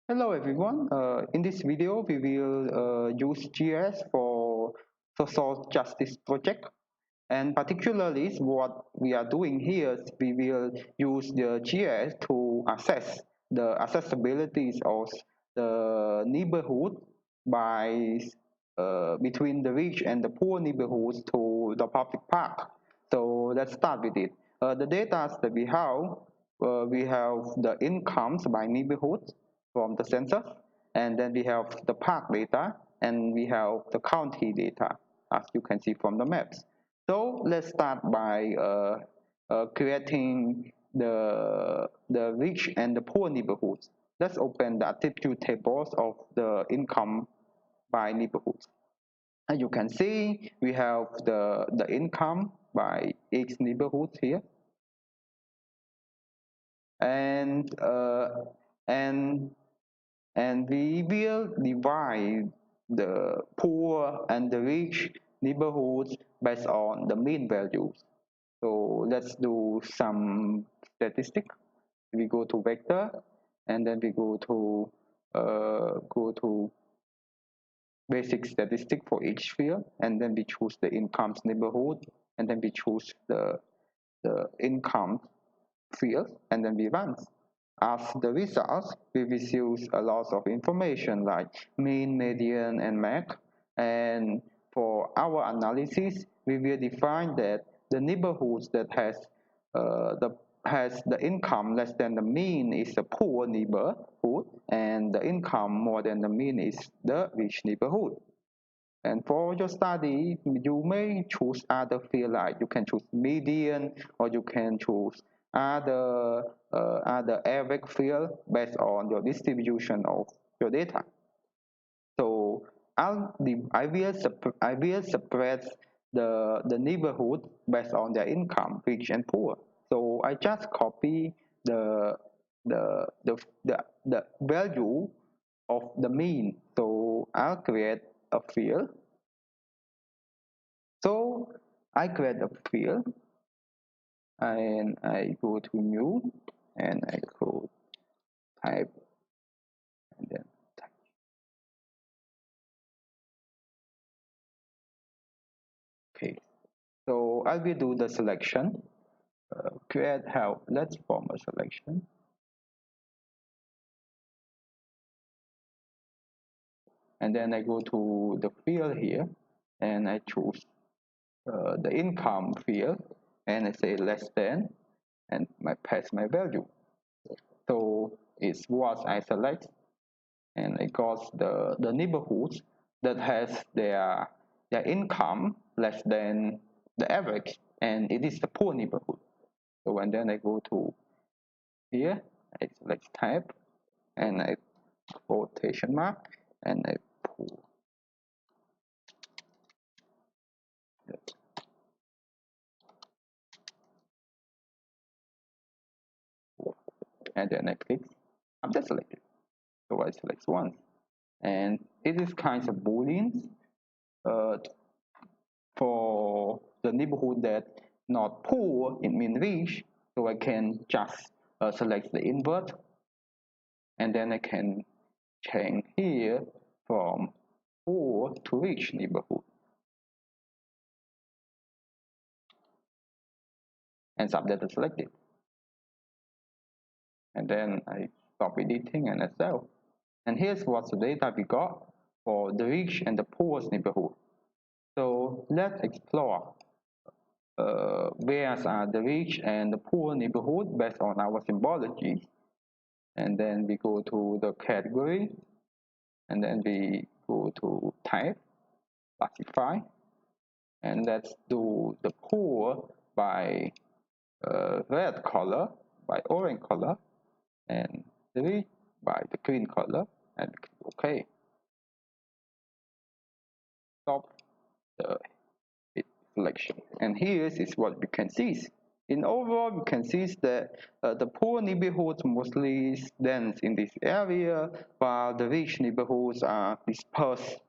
Hello everyone. In this video, we will use GIS for social justice project, and particularly what we are doing here is we will use the GIS to assess the accessibilities of the neighborhood by between the rich and the poor neighborhoods to the public park. So let's start with it. The data that we have the incomes by neighborhoods from the census, and then we have the park data, and we have the county data, as you can see from the maps. So let's start by creating the rich and the poor neighborhoods. Let's open the attribute tables of the income by neighborhoods. As you can see, we have the income by each neighborhood here, and and and we will divide the poor and the rich neighborhoods based on the mean values. So let's do some statistics. We go to vector, and then we go to basic statistic for each field, and then we choose the incomes neighborhood, and then we choose the income field, and then we run. As the results, we receive a lot of information like mean, median, and max. And for our analysis, we will define that the neighborhoods that has the income less than the mean is a poor neighborhood, and the income more than the mean is the rich neighborhood. And for your study, you may choose other field, like you can choose median, or you can choose other average field based on your distribution of your data. So I will separate the neighborhood based on their income, rich and poor. So I just copy the the the the value of the mean. So I'll create a field. So I create a field, and I go to new, and I go type, and then type. Okay. So I will do the selection. Create help. Let's form a selection. And then I go to the field here, and I choose the income field, and I say less than, and I pass my value. So it's what I select, and I got the neighborhoods that has their income less than the average, and it is the poor neighborhood. So and then I go to here, I select type, and I quotation mark, and I pull it. And then I click, I'm just selected. So I select once, and it is kinds of booleans uh, for the neighborhood that not poor, it means rich. So I can just select the invert, and then I can change here from poor to rich neighborhood, and subject is selected. And then I stop editing and I save. And here's what the data we got for the rich and the poorest neighborhood. So let's explore where are the rich and the poor neighborhood based on our symbology. And then we go to the category, and then we go to type, classify, and let's do the poor by red color, by orange color, and the rich by the green color, and OK. Stop the selection. And here is what we can see. In overall, we can see that the poor neighborhoods mostly dense in this area, while the rich neighborhoods are dispersed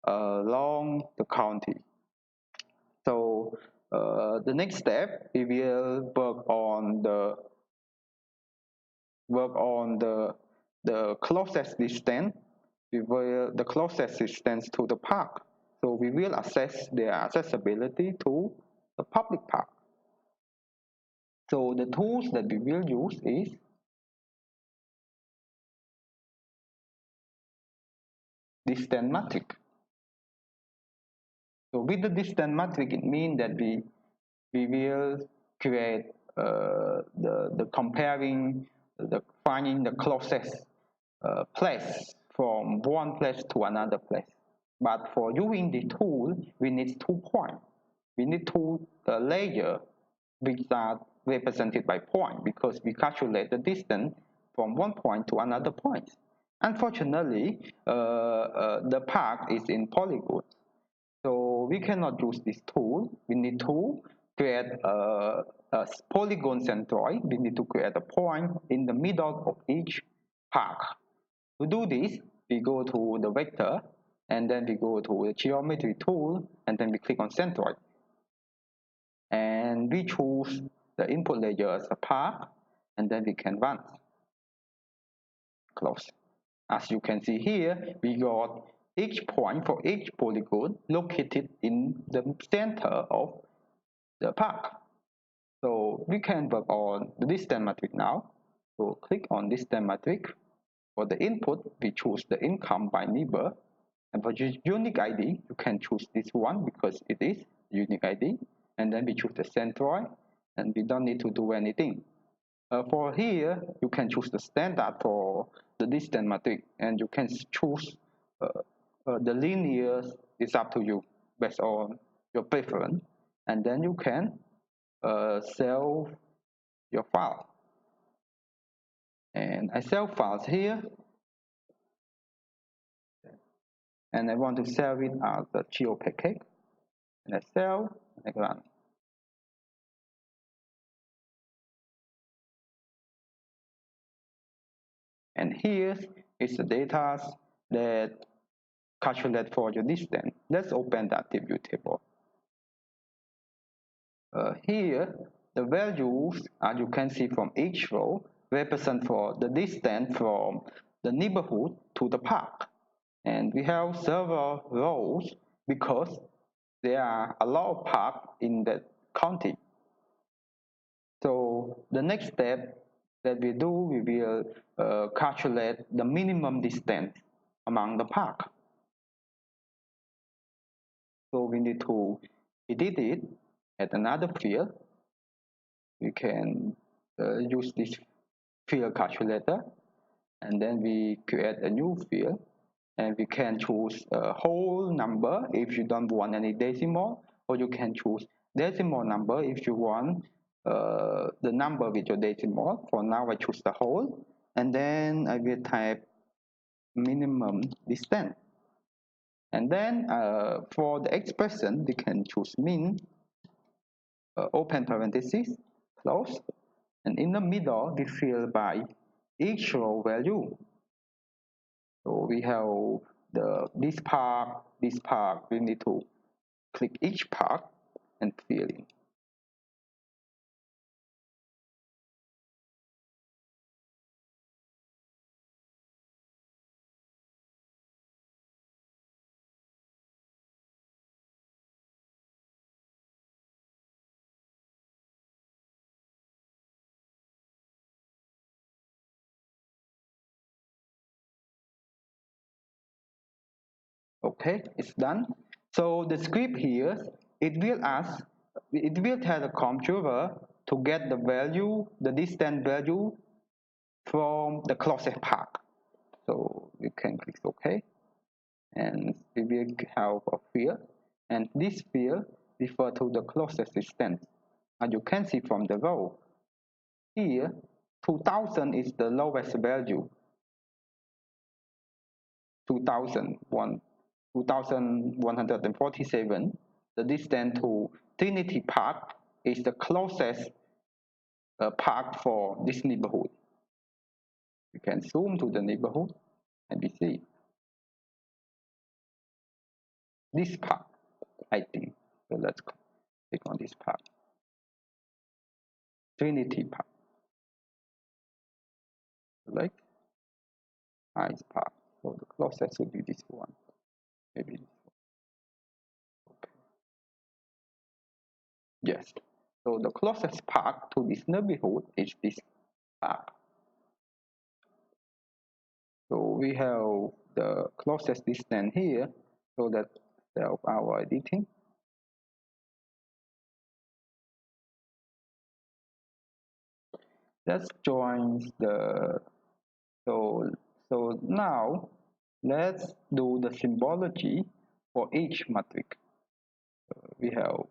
along the county. So the next step, we will work on the the closest distance, the closest distance to the park. So we will assess their accessibility to the public park. So the tools that we will use is distance matrix. So with the distance matrix, it means that we will create the comparing, the finding the closest place from one place to another place. But for using the tool, we need 2 points. We need 2 layers which are represented by point because we calculate the distance from one point to another point. Unfortunately, the park is in Polygon. So we cannot use this tool. We need to create a polygon centroid. We need to create a point in the middle of each park. To do this, we go to the vector, and then we go to the geometry tool, and then we click on centroid. And we choose the input layer as a park, and then we can run. Close. As you can see here, we got each point for each polygon located in the center of the park. So we can work on the distance matrix now. So click on distance matrix. For the input, we choose the income by neighbor. And for unique ID, you can choose this one because it is unique ID. And then we choose the centroid, and we don't need to do anything. For here, you can choose the standard for the distance matrix, and you can choose the linear. It's up to you based on your preference, and then you can save your file. And I save files here, and I want to save it as a geo package, and I save and I run. And here is the data that calculate for your distance. Let's open that view table. Here, the values, as you can see from each row, represent for the distance from the neighborhood to the park. And we have several rows because there are a lot of parks in the county. So the next step that we do, we will calculate the minimum distance among the park. So we need to edit it at another field. We can use this field calculator, and then we create a new field, and we can choose a whole number if you don't want any decimal, or you can choose decimal number if you want the number with your decimal. For now I choose the whole, and then I will type minimum distance. And then for the expression, we can choose min, open parenthesis, close, and in the middle we fill by each row value. So we have this part, we need to click each part and fill in. Okay, it's done. So the script here, it will tell the computer to get the value, the distance value from the closest park. So you can click OK, and we will have a field, and this field refers to the closest distance. As you can see from the row, here 2000 is the lowest value. 2147. The distance to Trinity Park is the closest park for this neighborhood. You can zoom to the neighborhood and we see this park, I think. So let's click on this park. Trinity Park. Select. Ice Park. So the closest would be this one. Maybe this one. Okay. Yes. So the closest park to this neighborhood is this park. So we have the closest distance here, so that help our editing. Let's join the so now let's do the symbology for each matrix. We have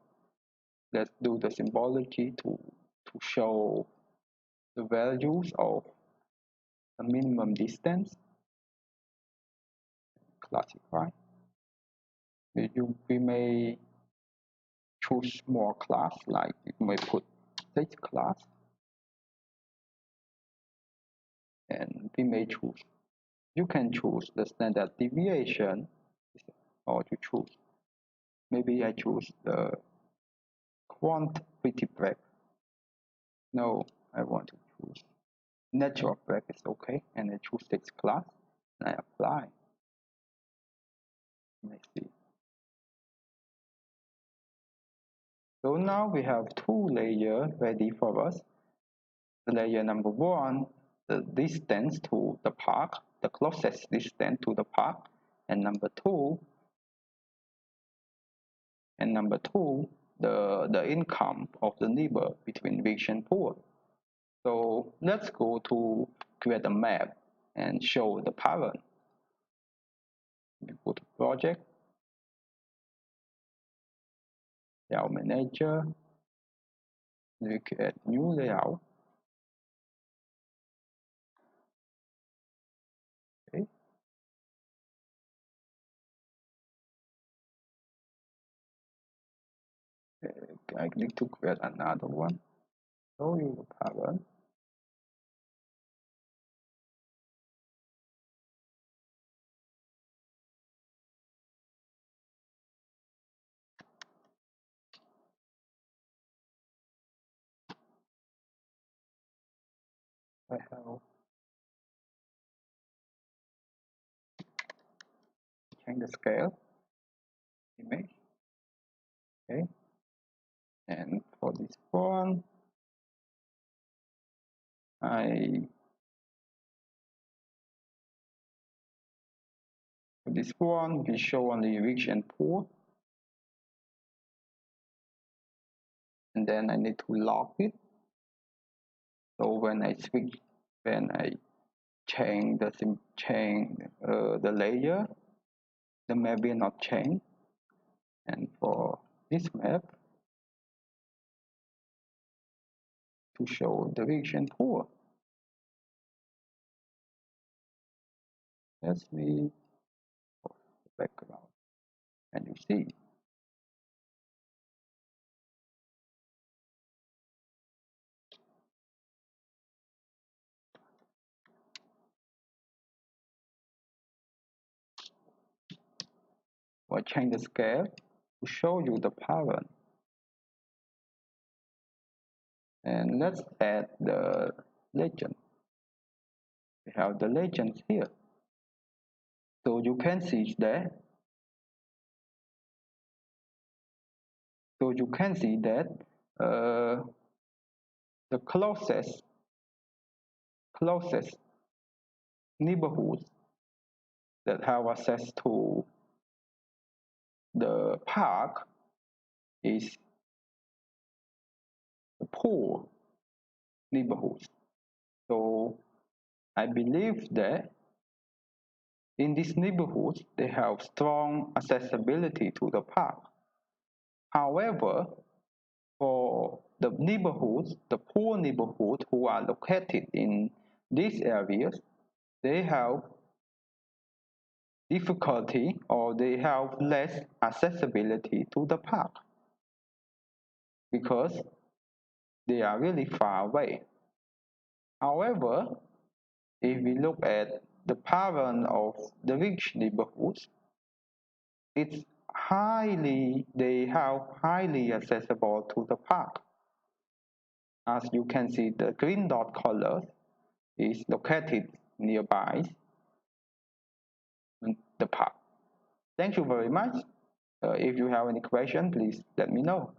let's do the symbology to show the values of the minimum distance. Classify. We may choose more class, like we may put this class, and we may choose. You can choose the standard deviation, or to choose. Maybe I choose the quantity break. No, I want to choose natural break is okay, and I choose this class, and I apply. Let's see. So now we have two layers ready for us. Layer number one, the distance to the park, the closest distance to the park, and number two, the income of the neighbor between rich and poor. So let's go to create a map and show the pattern. We go to project, layout manager, we create new layout. Okay. I need to create another one. Show you the pattern. I have change the scale image. Okay. And for this one, we show only rich and poor. And then I need to lock it. So when I change the layer, the map will not change. And for this map, to show the rich and poor, let's leave the background, and you see. Or change the scale to show you the pattern. And let's add the legend. We have the legends here. So you can see that. So you can see that the closest neighborhoods that have access to the park is the poor neighborhoods. So I believe that in these neighborhoods, they have strong accessibility to the park. However, for the neighborhoods, the poor neighborhoods who are located in these areas, they have difficulty or they have less accessibility to the park because they are really far away. However, if we look at the pattern of the rich neighborhoods, they have highly accessible to the park. As you can see, the green dot color is located nearby, the path. Thank you very much. If you have any question, please let me know.